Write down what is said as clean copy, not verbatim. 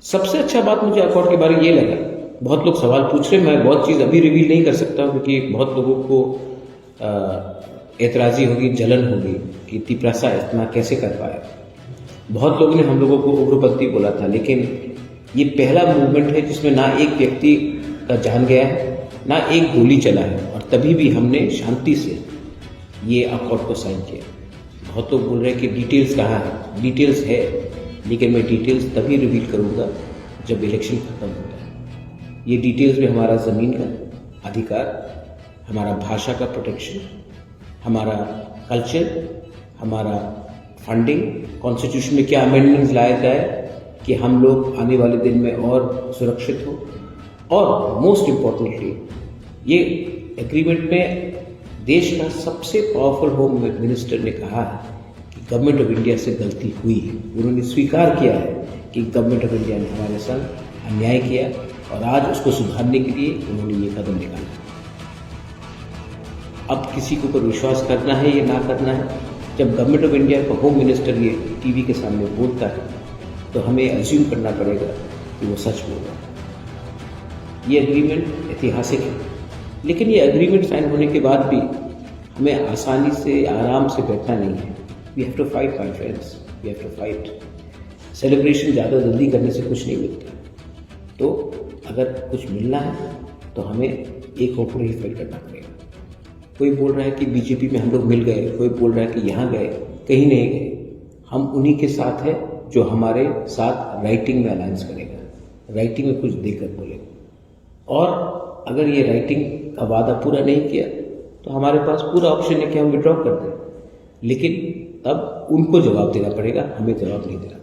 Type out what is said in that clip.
सबसे अच्छा बात मुझे अकॉर्ड के बारे में ये लगा, बहुत लोग सवाल पूछ रहे, मैं बहुत चीज़ अभी रिवील नहीं कर सकता क्योंकि बहुत लोगों को एतराज़ी होगी, जलन होगी कि तिपरासा इतना कैसे कर पाया। बहुत लोगों ने हम लोगों को उग्रपंथी बोला था, लेकिन ये पहला मूवमेंट है जिसमें ना एक व्यक्ति का जान गया है, ना एक गोली चला है, और तभी भी हमने शांति से ये अकॉर्ड को साइन किया। बहुत लोग बोल रहे हैं कि डिटेल्स कहाँ है, डिटेल्स है, लेकिन मैं डिटेल्स तभी रिवील करूँगा जब इलेक्शन खत्म होता है। ये डिटेल्स में हमारा ज़मीन का अधिकार, हमारा भाषा का प्रोटेक्शन, हमारा कल्चर, हमारा फंडिंग, कॉन्स्टिट्यूशन में क्या अमेंडमेंट्स लाया जाए कि हम लोग आने वाले दिन में और सुरक्षित हो, और मोस्ट इम्पॉर्टेंटली ये एग्रीमेंट में देश का सबसे पावरफुल होम मिनिस्टर ने कहा है कि गवर्नमेंट ऑफ इंडिया से गलती हुई है। उन्होंने स्वीकार किया है कि गवर्नमेंट ऑफ इंडिया ने हमारे साथ अन्याय किया, और आज उसको सुधारने के लिए उन्होंने ये कदम निकाला। अब किसी को ऊपर विश्वास करना है या ना करना है, जब गवर्नमेंट ऑफ इंडिया का होम मिनिस्टर ये टीवी के सामने बोलता है तो हमें अज्यूम करना पड़ेगा कि वो सच बोल रहा है। ये एग्रीमेंट ऐतिहासिक है, लेकिन ये एग्रीमेंट साइन होने के बाद भी हमें आसानी से, आराम से बैठना नहीं है। We have to fight my friends, we have to fight. Celebration ज़्यादा जल्दी करने से कुछ नहीं मिलता, तो अगर कुछ मिलना है तो हमें एक होकर ही फाइट करना पड़ेगा। कोई बोल रहा है कि बीजेपी में हम लोग मिल गए, कोई बोल रहा है कि यहाँ गए, कहीं नहीं गए। हम उन्हीं के साथ हैं जो हमारे साथ राइटिंग में अलायंस करेगा, राइटिंग में कुछ देकर बोलेगा। और अगर ये राइटिंग का वादा पूरा नहीं किया तो हमारे पास पूरा ऑप्शन है कि हम विड्रॉ कर दें, लेकिन तब उनको जवाब देना पड़ेगा, हमें जवाब नहीं देना।